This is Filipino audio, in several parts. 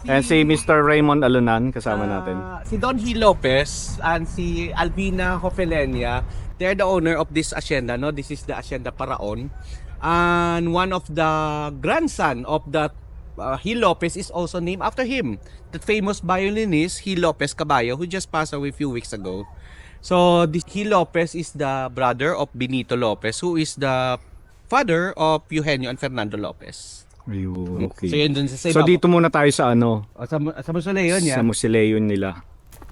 And si Mr. Raymond Alunan kasama natin. Si Don Gil Lopez and si Albina Hofelenia, they're the owner of this hacienda, no? This is the Hacienda Paraon. And one of the grandson of that Gil Lopez is also named after him. The famous violinist Gil Lopez Caballo, who just passed away a few weeks ago. So this Gil Lopez is the brother of Benito Lopez, who is the father of Eugenio and Fernando Lopez. Ayun, okay. So yun dun sa So dito muna tayo sa ano, sa mausoleum sa mausoleum nila.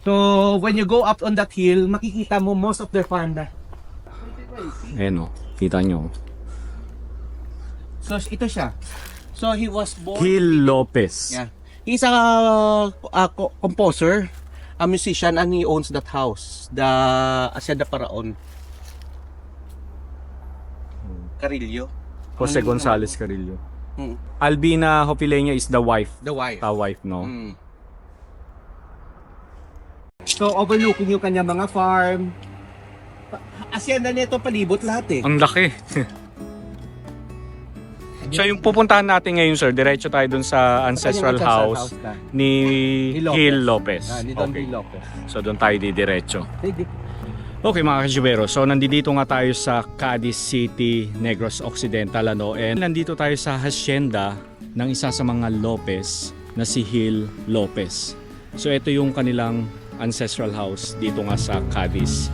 So when you go up on that hill, makikita mo most of their farmland. Ayan o, kita nyo. So ito siya. So he was born. Gil Lopez. Yeah. He's a composer, a musician, and he owns that house, the Hacienda Paraon. Carillo. Jose Gonzalez Carillo. Mm. Albina Hofelenia is the wife. The wife. Wife, no? Mm. So overlooking yung kanya mga farm. Hacienda nito palibot lahat eh. Ang laki. So yung pupuntahan natin ngayon, sir, diretso tayo dun sa ancestral house ni Gil Lopez. Ni Don Okay. Gil Lopez. So doon tayo didiretso. Okay mga kasibero, so nandito nga tayo sa Cadiz City, Negros Occidental, ano, and nandito tayo sa hacienda ng isa sa mga Lopez na si Gil Lopez. So ito yung kanilang ancestral house dito nga sa Cadiz.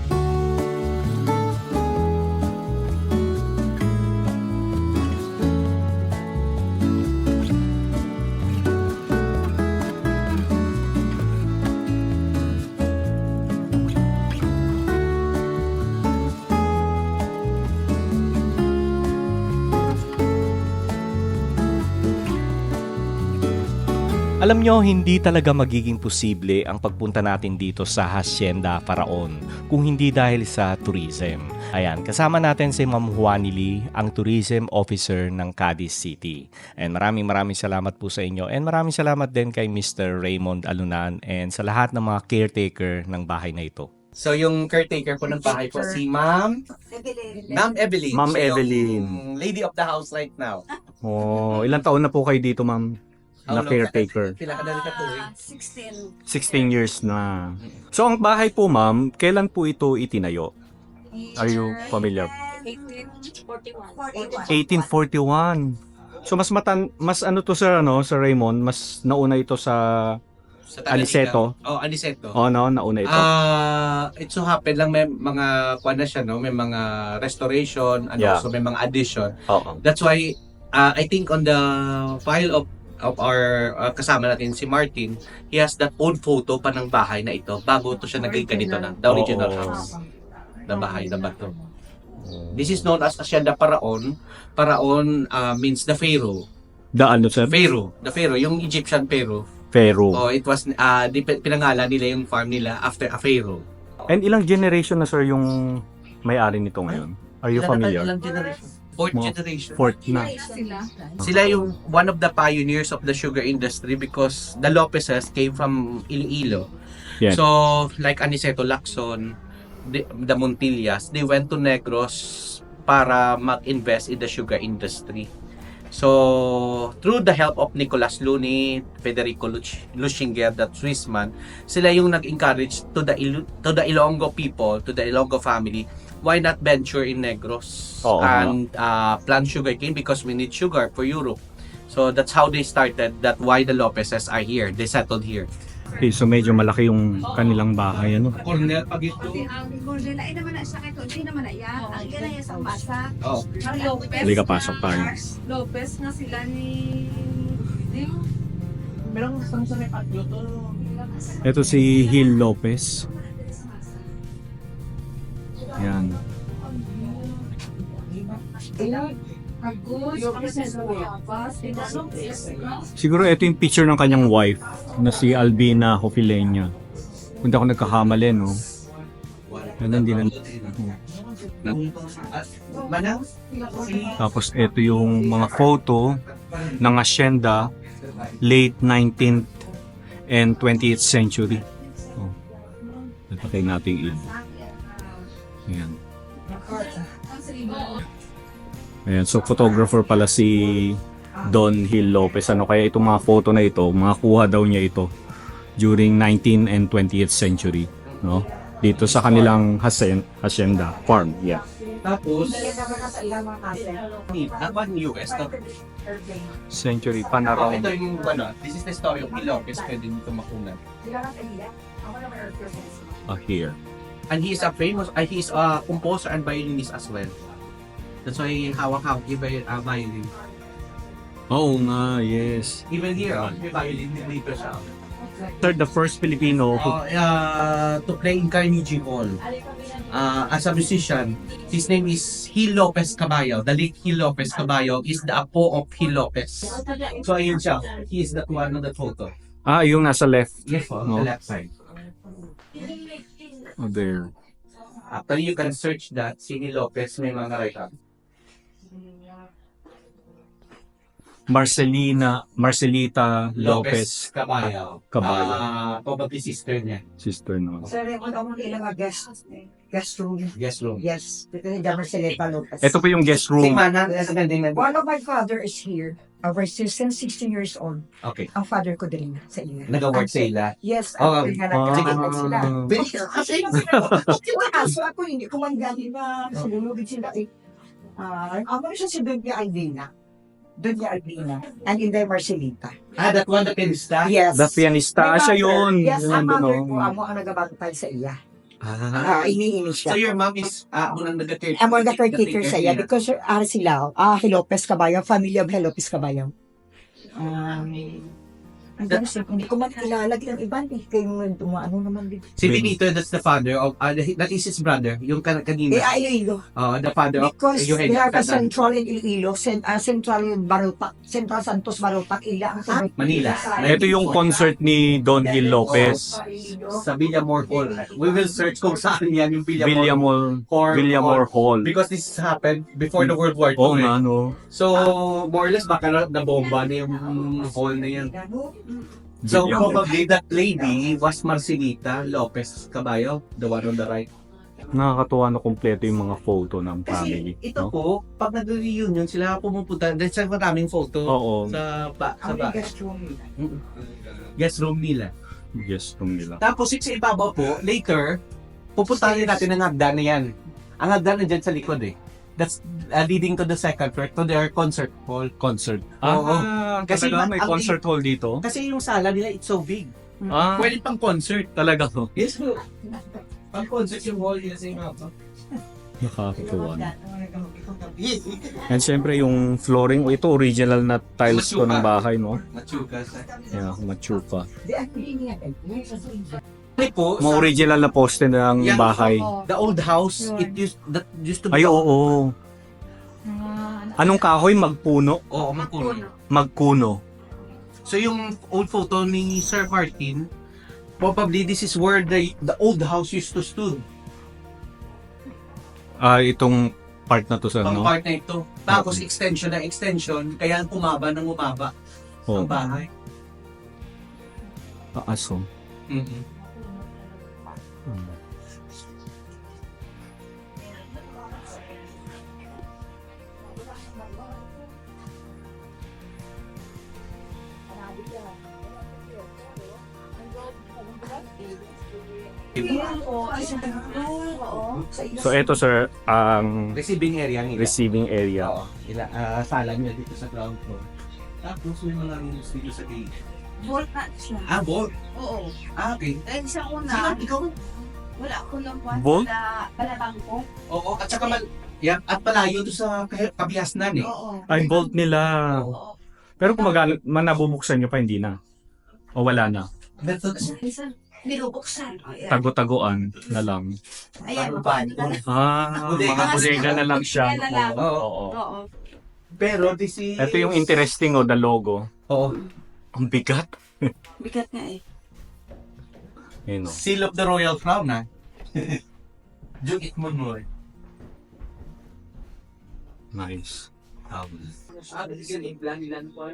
Alam nyo, hindi talaga magiging posible ang pagpunta natin dito sa Hacienda Paraon kung hindi dahil sa tourism. Ayan, kasama natin si Ma'am Juani Lee, ang tourism officer ng Cadiz City. And maraming salamat po sa inyo. And maraming salamat din kay Mr. Raymond Alunan and sa lahat ng mga caretaker ng bahay na ito. So yung caretaker po ng bahay po si Ma'am Evelyn. Ma'am Siya Evelyn. yung lady of the house right now. Oh, ilang taon na po kayo dito, ma'am? Na caretaker. Pila ka na rin ka po eh. 16 years na. So ang bahay po, ma'am, kailan po ito itinayo? Are you familiar? 1841. So mas ano to, sir, ano, Sir Raymond, mas nauna ito sa Sa Tagaliga. Aniceto. Oh, Aniceto. Oh, no, nauna ito. It so happen lang may mga kuan na siya, no? May mga restoration and Yeah. also may mga addition. Oo. That's why I think on the file of our kasama natin si Martin, he has that old photo pa ng bahay na ito bago to siya naging ganito na, the original Oo. house. Na bahay na bato. This is known as Hacienda Paraon. Paraon means the pharaoh. The ano, sir? Pharaoh, the pharaoh, yung Egyptian pharaoh. Pharaoh. Oh, it was pinangalan nila yung farm nila after a pharaoh. And ilang generation na, sir, yung may-ari nito ngayon? Are you familiar? Ilang generation? Fourth Mga generation. Fourth na. Sila yung one of the pioneers of the sugar industry because the Lopezes came from Iloilo. Yan. So, like Aniceto Lacson, the Montillas, they went to Negros para mag-invest in the sugar industry. So, through the help of Nicolas Luni, Federico Luschinger, that Swissman, sila yung nag-encourage to the Ilonggo people, to the Ilonggo family, why not venture in Negros Oo, and plant sugarcane because we need sugar for Europe. So that's how they started, that why the Lopezes are here. They settled here. Okay, so medyo malaki yung kanilang bahay, ano? Cornel Pagito. Ang Gordela ay naman na sa kito, hindi naman na yan. Ang kaya sa masa. Oh. Ang Lopez. Halika, pasok tayo. Lopez nga sila ni... Merong sa may Pagito. Ito si Gil Lopez. Yan. Siguro ito yung picture ng kanyang wife na si Albina Hofelenia. Kung di ako nagkakamali, no? Ganun din. Manang? Tapos ito yung mga photo ng hacienda late 19th and 20th century. Oh. Napatay natin yun. Ayan. Ayan, so photographer pala si Don Hill Lopez. Ano kaya itong mga photo na ito, mga kuha daw niya ito during 19th and 20th century, no? Dito sa kanilang hacienda farm. Yeah. Tapos, Hindi naman nasa ilang mga kasi. one US. Century Oh, panorama. ito yung this is the story of Ilocos. Pwede dito makunan. Sila nasa ilang. Ako naman Earth Presence. Here. And he is a famous, he is a composer and violinist as well. That's why hawak-hawak yung violin. Oo nga, yes. Even here, may violin dito siya. Third, the first Filipino who To play in Carnegie Hall. As a musician, his name is Gil Lopez Caballo. The late Gil Lopez Caballo is the apo of Gil Lopez. So ayun siya. He is that one on the photo. yung nasa left. Yes po, No. the left side. Oh, there. After you can search that, si Gil Lopez may mga write-up. Marcelita Lopez Caballo. Caballo. Probably sister niya. Sister, no? Sir, ako naman ilang guest room. Guest room. Yes. Dito ni Jammer Celeta Lopez. Ito po yung guest room. One of my father is here. Our sister, 16 years old. Okay. Ang father ko din sa inyo. Nag-work sa ila. Yes. Oh, After nga nagkakita sila. So ako hindi ko man galing na sinulugin sila eh. Ako siya si Doña Albina. Doña Albina. And in the Marcelita. That one, the pianista? Yes. The pianista. Siya yun. Yes, Yun, ang mother no? ko, amo ang nagabantay sa iya. Ah. Iniini siya. So your mom is unang nag-caretaker? I'm the caretaker sa iya because sila, Lopez Caballo, family of Lopez Caballo. Hindi ko man kilala yung iba eh. Kaya ano naman din. Si Benito, that's the father of, that is his brother, yung kanina. Iloilo. The father of Because we have a Eugenio. central in Iloilo, central in Barutak, Central Santos Barutak, ilang Manila. Ito yung concert ni Don Gil Lopez. Sa Villamor Hall. We will search kung saan yan yung Villamor Villamor Hall. Because this happened before the World War II. Oo nga, no? So, more or less, baka na-bomba na yung hall na yan. So, Villamor. probably that lady was Marcelita Lopez Caballo, the one on the right. Nakakatuwa na kompleto yung mga photo ng family. Kasi ito no? po, pag nag-reunion, sila pumupunta, dahil sa maraming photo Oo. sa Ang ba. guest room. Guest room nila. Yes, room nila. Tapos sa ibabaw po, later, pupuntahan natin ang hagdan na yan. Ang hagdan na dyan sa likod eh. That's leading to the second floor, to their concert hall. Concert. Oo. Kasi Kasi may ang- concert hall dito. Kasi yung sala nila, it's so big. Pwede pang concert talaga to. Yes po. Pang concert yung hall yun sa mga Nakakatuwa. And syempre yung flooring, ito original na tiles ko ng bahay, no? Machukas. Yeah, machupa. Di ang niya. Ano po, Mga original na poste ng Yan. bahay. the old house, it used to be... Ay, oo. Anong kahoy? Magpuno? Oo, magpuno. Magkuno. So yung old photo ni Sir Martin, probably this is where the old house used to stood. Itong part na to sa Pang ano? part na ito. Tapos extension na extension, kaya umaba ng umaba Oh, ang bahay. aso. Mm-hmm. So ito sir, ang Receiving area nila. receiving area. Oo. Sala niya dito sa ground floor. Tapos may mga rooms dito sa gate. Bolt na siya. Vault. Oo. Okay. Dahil sa Sino? una, Ikaw? wala ko lang buwan Bolt? sa balabang ko. Oo. At saka at palayo to sa kabihasnan eh. Oo. Ay, bolt nila. Oo. Pero kung nabubuksan nyo pa, hindi na. O wala na. Minsan, nilubuksan. Tago-taguan na lang. Ayan, Ano mapaan ka na. Mga bodega na lang siya. Bodega na lang. Oo. Oo. Pero this is... Ito yung interesting the logo. Oo. Ang bigat. Bigat nga eh. Yun, no? Seal of the Royal Crown ha. Jugit mo mo. Nice. Bigyan implan nila po.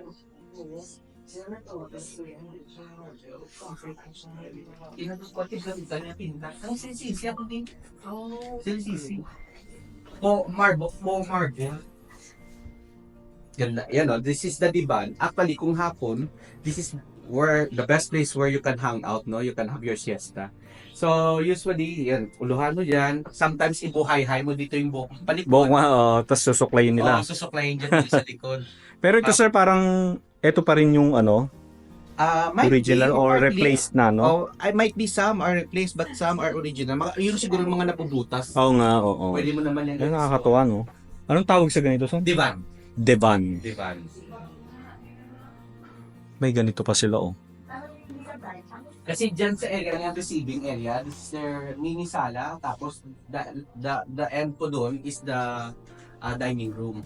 Inatutwatid lang ito niya pinta. Ang sinisisi ako din. Sinisisi. Po marble. Ganda. Yan o, this is the divan. Actually, kung hapon, this is where the best place where you can hang out, no? You can have your siesta. So, usually, yan, uluhan mo dyan. Sometimes, ibuhay-hay mo dito yung buhok. Buong tapos susuklayin nila. Oo, susuklayin dyan sa likod. Pero ito sir, parang ito pa rin yung Might original be, or partly, replaced na, no? Oh, I might be some are replaced but some are original. Yun siguro yung mga napubutas. Oo nga, oo. Pwede mo naman yan. Ay, nakakatuwa, no? Anong tawag sa ganito, sir? Divan. Divan. Divan. May ganito pa sila, oh. Kasi dyan sa area ng receiving area, this is their mini sala. Tapos the end po doon is the dining room.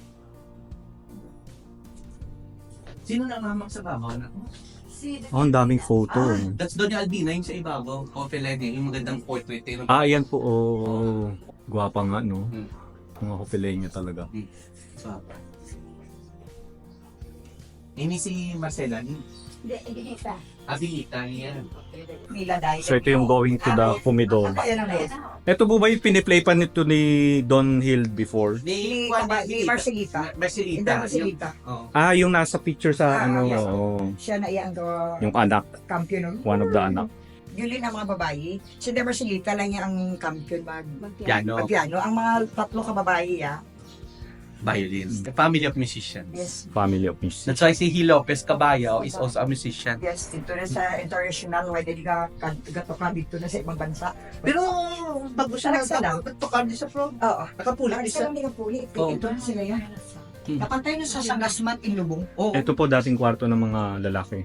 Sino namamang sa babaw na? Oh, ang daming photo. That's Doña Albina yung sa ibabaw. Coffee lady, yung magandang portrait. Yung Ayan po, oh. Gwapa nga, no? Hmm. Mga kopilenya talaga. Ini si Marcela. Hindi pa. Abilita niya. Nila dahil. So ito yung going to the Comedor. Ayan ang yes. Ito po ba yung piniplay pa nito ni Don Hill before? Ni Marcelita. Marcelita. Hindi Marcelita. Oh. Ah, yung nasa picture sa yes. oo. Siya na iyang Yung anak, champion. one of the anak. Yun din ang mga babae. Si Marcelita lang yung ang champion Piano. magpiano. Ang mga tatlo kababae, Violins. The family of musicians. Yes. Family of musicians. That's why si He Lopez Caballo is also a musician. Yes, dito na sa international, why dili ka gatoka dito na sa ibang bansa. Pero bago siya Alexa lang. nagtokar di sa pro. Oo. Nakapula di Isa sa. lang nila puli. Oo. Ito na sila yan. Napantay na sa Sangasman, Inlubong. Oh. Ito po dating kwarto ng mga lalaki.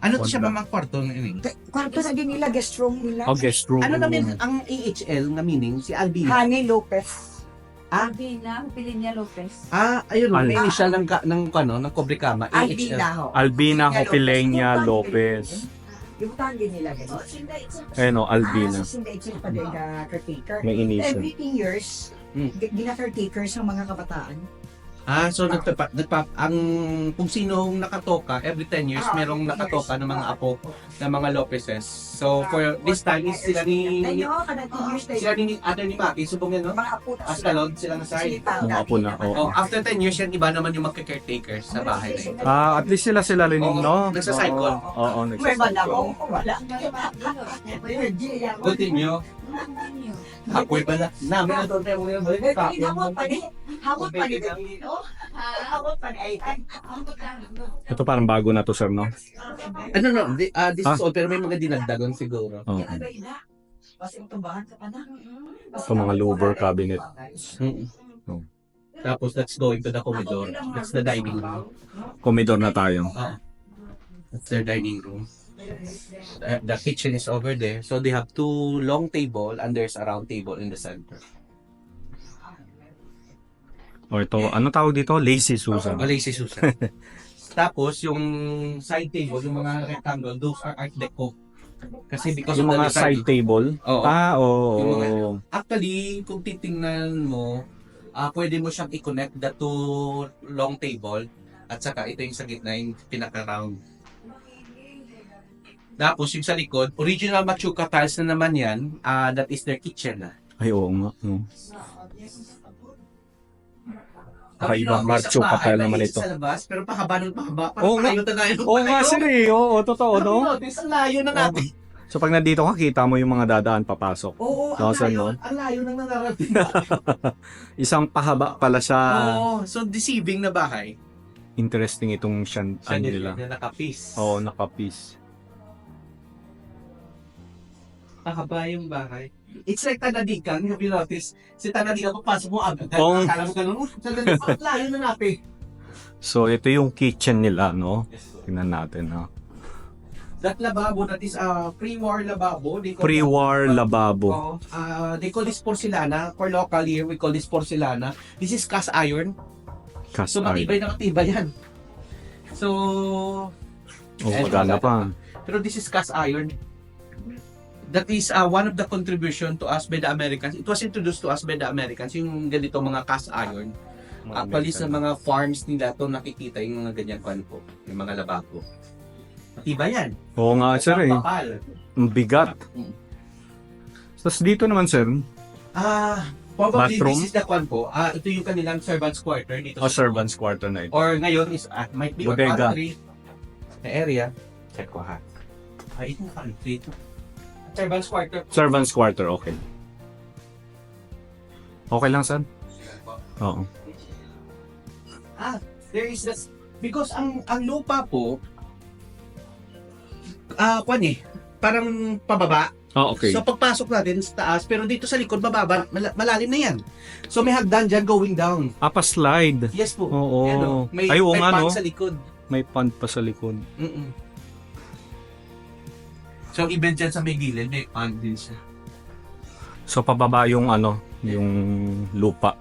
Ano to siya mga kwarto ng ini? Kwarto na din nila, guest room nila. Oh, guest room. Ano namin ang AHL nga meaning si Albina? Hani Lopez. Albina, Pilinya Lopez. Ayun Al- may initial ng Cobre Cama, AHL. Albina ho. Albina Hopilenia Yung Lopez. Yung tangin nila ganun. Ayun o, Albina. Si Sinda Itzel pa din na caretaker. May initial. Every 10 years, gina-caretaker sa mga kabataan. So ang kung sinong nakatoka every 10 years merong nakatoka ng mga apo ng mga Lopezes. So for this time is sila ni Tayo, kada 10 years tayo. sila ni Ada ni Maki subong yan no? Mga apo na Astalon sila na side. Mga apo na, oo. Oh, after 10 years yan iba naman yung magka-caretaker sa bahay na yun. At least sila rin, Oo, no? nagsa-cycle. Oo, May bala ko. Wala. Continue. Apoy pala. Namin na doon tayo mga balik. Hawot pa ni Hawot pa ni Ito parang bago na to, sir, no? Ano no, this is all pero may mga dinagdagon siguro. Oo. Kasi tumbahan ka pa na. Ito mga louver cabinet. Oh. Tapos that's going to the corridor. That's the dining room. Comedor na tayo. That's their dining room. The kitchen is over there. So they have two long table and there's a round table in the center. O ito, ano tawag dito? Lazy Susan. Malay si Susan. Tapos yung side table, yung mga rectangle, those are art deco. Kasi because Yung of mga the design. side table? Oo. Oo. Yung mga- Actually, kung titingnan mo, pwede mo siyang i-connect the two long table at saka ito yung sa gitna yung pinaka-round. Tapos yung sa likod, original Machuca tiles na naman yan, that is their kitchen na. Ay, oo nga. No. Kami Ibang Machuca tile naman ito. Sa labas, pero pahaba ng pahaba. Oo nga. Oo nga, sir eh. Oo, totoo, no? Ang layo na natin. So pag nandito ka, kita mo yung mga dadaan papasok. Oo, No, ang sir, layo. no? Ang layo nang nararating. Isang pahaba pala siya. Oo, so deceiving na bahay. Interesting itong Siya nila. na nakapis. Oo, nakapis. Mahaba yung bahay. It's like Tanadikan, have you noticed? Si Tanadikan, papasok mo agad. Oo. Akala mo ganun, ang layo na natin. So ito yung kitchen nila, no? Tingnan natin, ha? That lababo, that is a pre-war lababo. They call Pre-war lababo. Oh, they call this porcelana. For local here, we call this porcelana. This is cast iron. Cast So iron. matibay na matibay yan. So, Oh, maganda pa. pero this is cast iron. That is one of the contribution to us by the Americans. It was introduced to us by the Americans, yung ganito mga cast iron. Actually sa mga farms nila to nakikita yung mga ganyan kwan po, yung mga lababo. Matibay yan. Oo nga, sir eh. Kapal. Ang bigat. Tapos dito naman, sir, Probably Bathroom? this is the one po. Ito yung kanilang servants quarter dito. O, sa- servants quarter na ito. Or ngayon is might be Bodega. or pantry na area. Check ko ha. Ito yung pantry. Servants quarter. Servants quarter, okay. Okay lang, sir? Oo. There is this because ang lupa po parang pababa. Oh, okay. So pagpasok natin sa taas pero dito sa likod mababa, malalim na yan. So may hagdan diyan going down. slide. Yes po. Oo. Ayan, oh. May, Ay, oo may nga, pond no? sa likod. May pond pa sa likod. Mm-mm. So even dyan sa may gilid, may pond din siya. So, pababa yung yung lupa.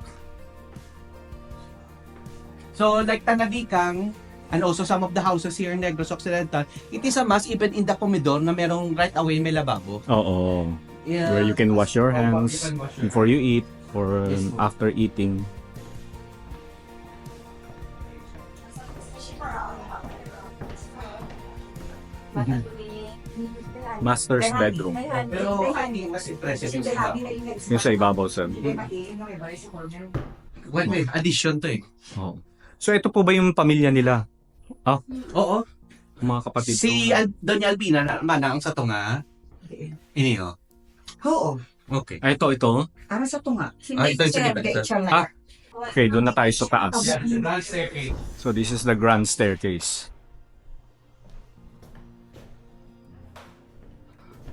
So like Tanadikang and also some of the houses here in Negros Occidental, it is a must even in the Pomidor na merong right away may lababo. Oo. Yeah. Where you can wash your Oh, hands you can wash your before you eat or Yes, po. after eating. Master's bedroom. Pero hindi mas impressive yung iba. Yung sa ibabaw, sir. Wait, addition to eh. Oo. So, ito po ba yung pamilya nila? Oo. Mga kapatid Si Doña Albina na manang sa tunga. Iniyo. Oo. Okay. Ito. Para sa tunga. Ito yung sige. Ah. Okay, doon na tayo sa taas. Okay. So, this is the grand staircase.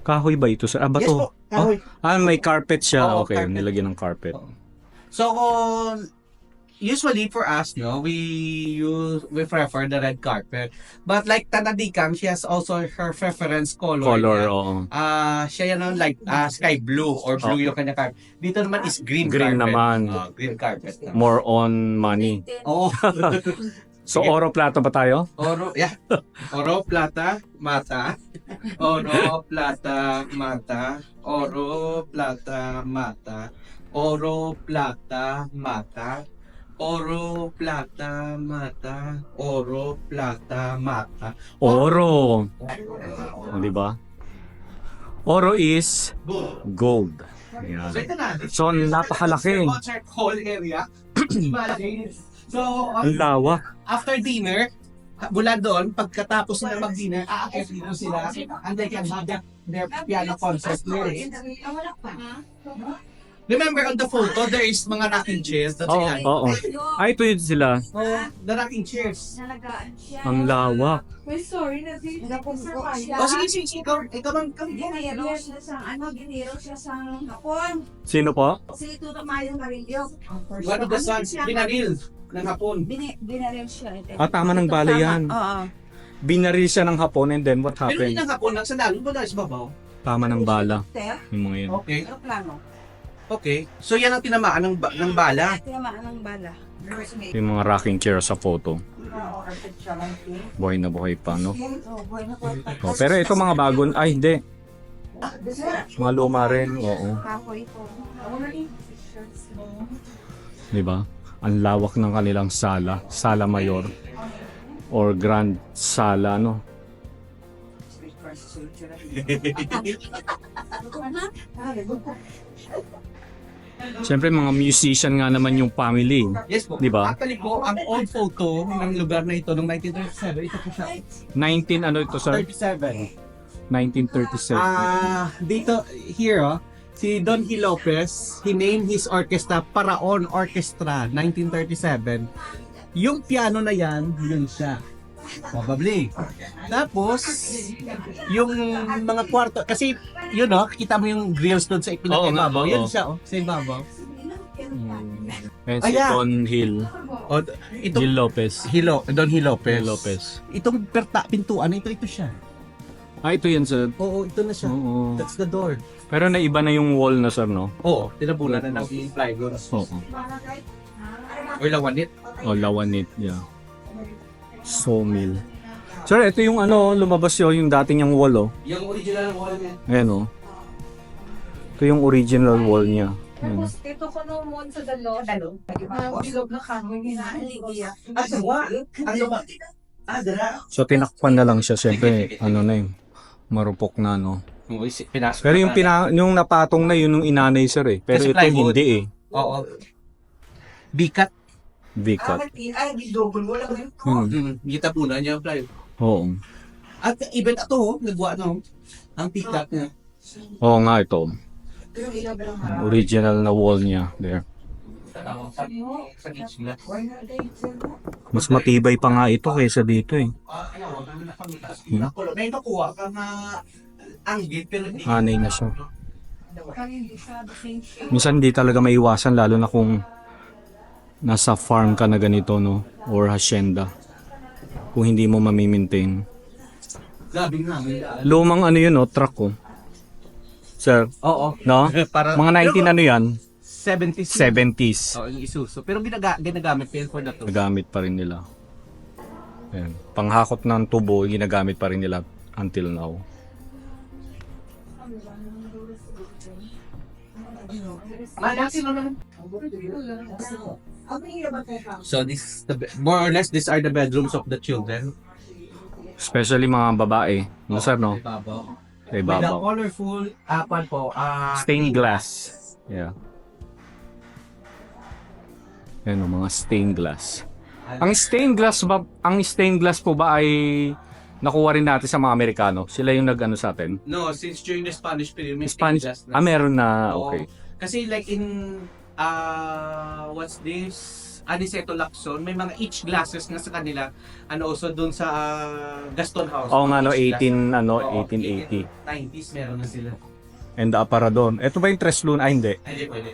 Kahoy ba ito, sir? Ah, Yes po. bato? Kahoy. May carpet siya. Oo, Okay, carpet. nilagyan ng carpet. So, usually for us, no, we prefer the red carpet. But like Tanadikang, she has also her preference color. Color, niya. oo. Siya yan like sky blue or blue yung kanya carpet. Dito naman is green Green carpet. naman. Green carpet. More on money. Oo. So, Sige. oro plato ba tayo? Oro, yeah. Oro, plata, mata. Oro, plata, mata. Oro, plata, mata. Oro, plata, mata. Oro, plata, mata. Oro, plata, mata. Oro. Di ba? Oro is gold. So, Ayan. ito na. So, napakalaki. Concert hall area. Imagine. So, Ang lawak. after dinner, mula doon, pagkatapos nila mag-dinner, aakyat dito sila and they can have their piano concert there. Remember on the photo, there is mga rocking chairs. That's Oo, it. oo. Ay, ito yun sila. Oh, the rocking chairs. Nalagaan siya. Ang lawak. Uy, sorry na siya. Oh, sige, ikaw man. Giniro siya sa giniro siya sa hapon. Sino po? Si Tuto Mayong Marillo. One of the sons, binaril ng hapon. Binaril siya. Tama ng bala yan. Oo. Binaril siya ng hapon and then what Pero happened? yun ng hapon, nasa lalo ba na sa babaw? Tama ng bala. Ter, Yung mga yun. Okay, aeroplano. okay. So yan ang tinamaan ng bala. Tinamaan ng bala. Yung mga rocking chair sa photo. Buhay na buhay pa, no? Oh, buhay na po. Oh, pero ito mga bagon, ay hindi. Mga luma rin, oo. Kahoy po. Di ba? Ang lawak ng kanilang sala, sala mayor or grand sala, no? Siyempre mga musician nga naman yung family. Yes po. Di ba? Actually po, ang old photo ng lugar na ito, noong 1937, ito po siya. 19 ano ito sir? 37. 1937. Dito, here, si Don G. Lopez, he named his orchestra Paraon Orchestra, 1937. Yung piano na yan, yun siya. Probably. Tapos, yung mga kwarto, kasi, yun kita mo yung grills doon sa pinaka-ibabaw. Oo. Yun siya, sa ibabaw. And si Ayan. Don Hill. O, ito, Gil Lopez. Don G. Lopez. Gil Lopez. Itong pintuan, ito siya. Ah, ito yan sir. Oo, ito na siya. Oo. That's the door. Pero naiba na yung wall na sir, no? Oo, tinabunan na ng plywood. Oo. Or lawanit. O, lawanit, yeah. Sawmill. Sir, ito yung lumabas yung dating yung wall, oh. Yung original wall niya. Ayan, oh. Ito yung original wall niya. Ayan. Tapos, ito ko noon sa dalo. Bilog na kahoy. Hinaaligya. Ano ba? Dara. So, tinakpan na lang siya. Siyempre, marupok na, no? Pinasok Pero yung napatong na yun yung inanay, sir, eh. Pero Kasi ito plywood. hindi, eh. Oo. Bikat. Vicat. Di double mo lang yun. Kita po na niya, Fly. Oo. At even ito, nagwa ang bikat niya. Oo nga ito. Original na wall niya there. Mas matibay pa nga ito kaysa dito eh. May nakuha ka na anggit, pero hindi. Anay na siya. Minsan hindi talaga maiwasan lalo na kung nasa farm ka na ganito no or hacienda. Kung hindi mo mamimaintain. Gabi nga. Lumang ano yun no, truck ko. Sir, Oo. no? Para, Mga 19 ano yan? 70s. 70s. Oo, yung Isuzu. Pero ginagamit pa yun for na to. Nagamit pa rin nila. Ayan. Panghakot ng tubo, ginagamit pa rin nila until now. So this is more or less these are the bedrooms of the children. Especially mga babae. No, sir, no? Ibabaw. Sa With the ibabaw. colorful apan po. Stained glass. Yeah. Ayan o, mga stained glass. Ang stained glass po ba ay nakuha rin natin sa mga Amerikano? Sila yung nag-ano sa atin? No, since during the Spanish period, may Spanish? stained glass na. Meron na. Oo. Okay. Kasi like in what's this? Aniceto Lacson, may mga each glasses na sa kanila. And also dun sa Gaston House. Oo nga, no, each glass. Oo, 1880. 90s meron na sila. And the aparador. Ito ba yung Tres Luna? Ay, hindi. Hindi pwede.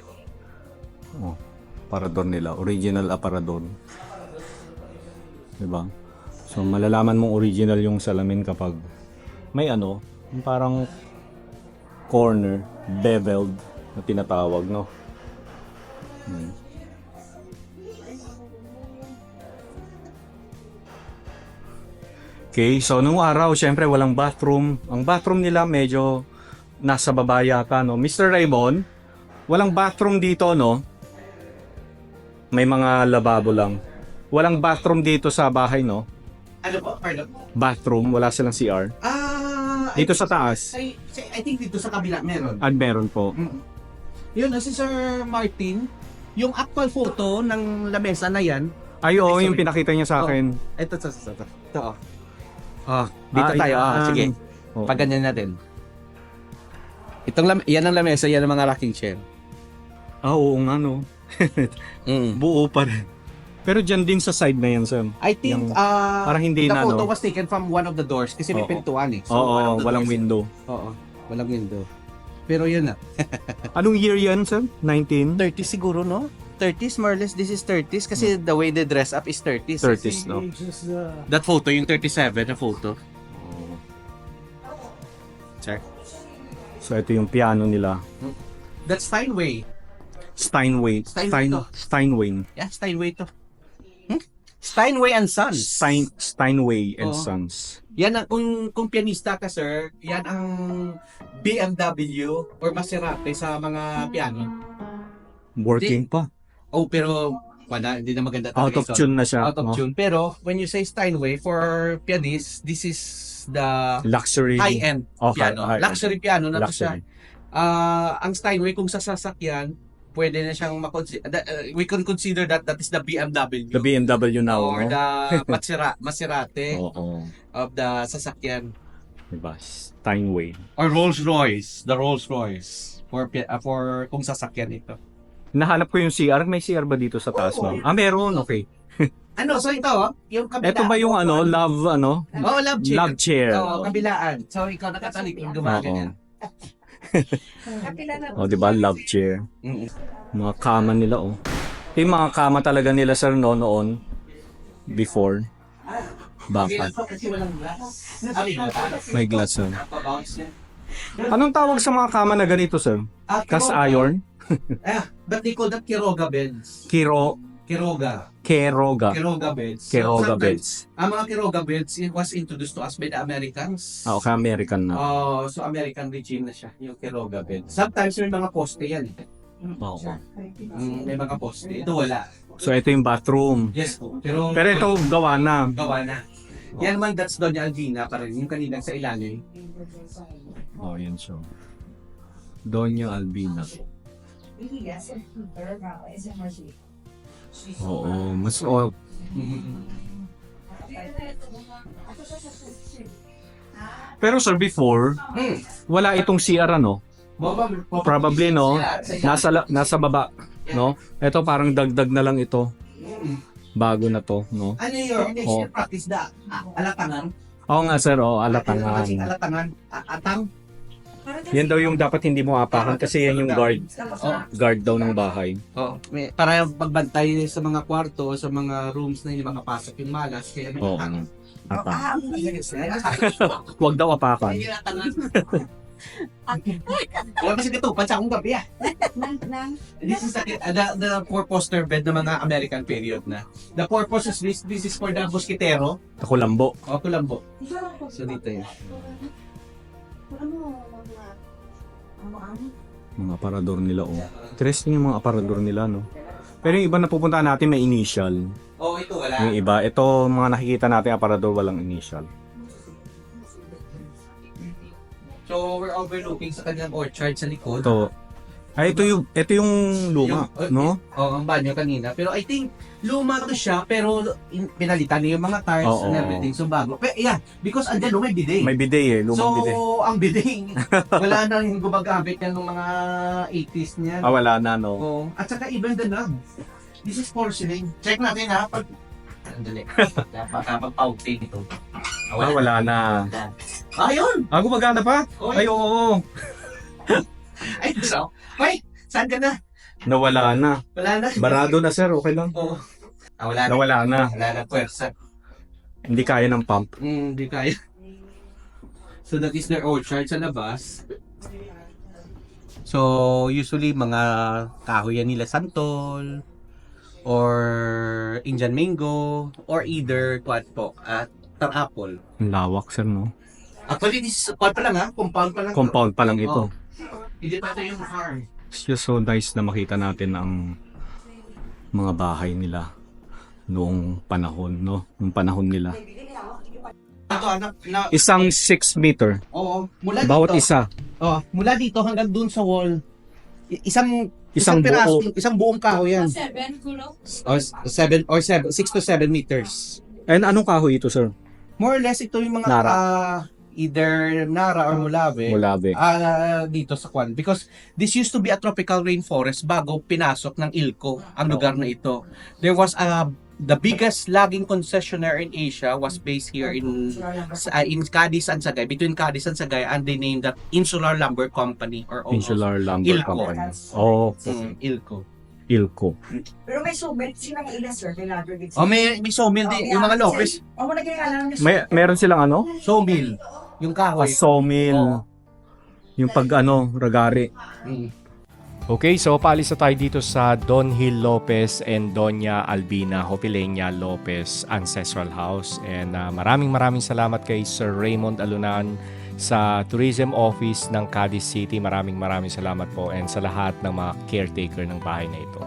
Oh, aparador nila. Original aparador. Diba? So, malalaman mong original yung salamin kapag may ano, yung parang corner, beveled na tinatawag, no? Okay, so nung araw, syempre walang bathroom. Ang bathroom nila medyo nasa baba yata, no? Mr. Raymond, walang bathroom dito, no? May mga lababo lang. Walang bathroom dito sa bahay, no? Ano po? Pardon? Bathroom, wala silang CR. Dito sa taas. I think dito sa kabila meron. At meron po. Yun, si Sir Martin, yung actual photo ng lamesa na yan, Ay, oo, Ay, yung sorry. pinakita niya sa akin. ito. Ito. Dito tayo. yan. Sige. Oo. Pag ganyan natin. Yan ang lamesa, yan ang mga rocking chair. Oo nga, no? Buo pa rin. Pero dyan din sa side na yan, Sam. I think, parang hindi the na, photo no? was taken from one of the doors kasi may Oo. pintuan eh. Oo, one of the walang doors- window. Oo, walang window. Pero yun na. Anong year yan, Sam? 19? 30 siguro, no? 30s, more or less, this is 30s kasi the way they dress up is 30s. 30s, no? That photo, yung 37 na photo. Check. So, ito yung piano nila. That's Steinway. Steinway. Steinway to. Steinway. Yeah, Steinway to. Steinway and Sons. Steinway and Oo. Sons. Yan ang, kung pianista ka, sir, yan ang BMW or Maserati sa mga piano. Working pa. Oh, pero wala, hindi na maganda Out of ito. tune na siya. Out of no? tune. Pero when you say Steinway for pianist, this is the Luxury. high-end Oh, piano. high-end. Luxury piano na to siya. Luxury. Ang Steinway kung sa sasakyan, pwede na siyang we can consider that is the BMW. The BMW now, or no? the Maserati Oo. of the sasakyan. Diba? Steinway. Or Rolls-Royce, the Rolls-Royce for kung sasakyan ito. Nahanap ko yung CR. May CR ba dito sa taas, ma'am? Meron. Okay. Ano, so ito, yung kabila. Ito ba yung love, Oh, love chair. love chair? Oo, kabilaan. So, ikaw nakatalik yung gumaganyan. O, diba? Love chair. Mm. Mga kama nila, oh. Ito yung mga kama talaga nila, sir, no, noon. Before. Bakit? Kasi walang glass. May glass, sir. Anong tawag sa mga kama na ganito, sir? Cast iron? But they call that Quiroga beds. Keroga. Quiroga beds. Quiroga Sometimes, beds. Ang mga Quiroga beds, it was introduced to us by the Americans. Okay, American na. So American regime na siya, yung Quiroga bed. Sometimes may mga poste yan. Oo. May mga poste. Ito wala. So, ito yung bathroom. Yes po. Pero Pero ito, gawa na. gawa na. Yan man, that's Doña Alvina pa rin. Yung kanina sa ilalim. Oh, yun so. Doña Albina. Yes, SMRC. Oo, mas Pero sir, before, wala itong CR ano? Probably no, nasa baba, no? Ito parang dagdag na lang ito. Bago na to, no? Ano yung next Oh. year practice da? Alatangan? Oo nga sir, alatangan. Alatangan? Atang? Yan daw yung dapat hindi mo apakan kasi yan yung guard daw ng bahay. Oh, para pagbantay sa mga kwarto, sa mga rooms na hindi makapasok yung malas. Kaya may Oo. atang. Apa. Huwag daw apakan. Ay, alatangan. Wala kasi dito, pansa akong gabi ah. This is the four-poster bed ng mga American period na. The purpose is this is for the mosquitero. Ako lambo. O, kulambo. So dito yun. Mga aparador nila, oh. Interesting yung mga aparador nila, no? Pero yung iba na pupuntahan natin may initial. Oh, ito wala. Yung iba, ito mga nakikita natin aparador walang initial. So we're overlooking sa kanyang orchard sa likod. Ito, ito yung luma, no? Oh, ang banyo kanina. Pero I think luma to siya pero pinalitan niya yung mga tires Oo. and everything. So bago. Pero yeah, because andyan may bidet. May bidet lumang So bidet. ang bidet wala na yung gumagamit yan ng mga 80s niya. Wala na, no? Oh, at saka even the knob. This is porcelain. Check natin ha. Andali. Kapag pauting ito. Wala na. Ayun! Gumagana pa? Oy. Ay, oo. Ay, so. Wait! Saan ka na? Nawala na. Wala na. Barado na, sir. Okay lang. Oo. Wala na. Nawala na. Wala na pwersa. Hindi kaya ng pump. Hindi kaya. So that is their orchard sa labas. So usually mga kahoy yan nila santol or Indian mango or either quad po at apple. Ang lawak, sir, no? Actually this is pa lang ha, compound pa lang. Compound pa lang ito. Oh. Hindi pa ito yung farm. It's just so nice na makita natin ang mga bahay nila noong panahon, no? Noong panahon nila. Ito anak na Isang 6 meter. oo, mula Bawat dito. isa. Oh, mula dito hanggang dun sa wall. Isang Isang piraso, buo. isang buong kahoy yan. 7 kulo. Or 6 to 7 meters. And anong kahoy ito, sir? More or less ito yung mga Nara. either Nara or Mulave. Mulave. Dito sa Kwan. Because this used to be a tropical rainforest bago pinasok ng Ilco ang lugar na ito. There was the biggest logging concessionaire in Asia was based here in Cadiz and Sagay, between Cadiz and Sagay, and they named that Insular Lumber Company or Insular Lumber Ilco. Company. Oh, Ilco. Ilco. Pero may summit silang ilan, sir. Oh, may sawmill din. Yung mga Lopez, Oh, wala kinakalan ng Meron silang ano? sawmill. Yung kahoy. Sawmill. Oo. Yung pag ragari. Mm. Okay, so paalis na tayo dito sa Don Hill Lopez and Doña Albina Hopilenia Lopez Ancestral House. And maraming salamat kay Sir Raymond Alunan sa Tourism Office ng Cadiz City. Maraming salamat po and sa lahat ng mga caretaker ng bahay na ito.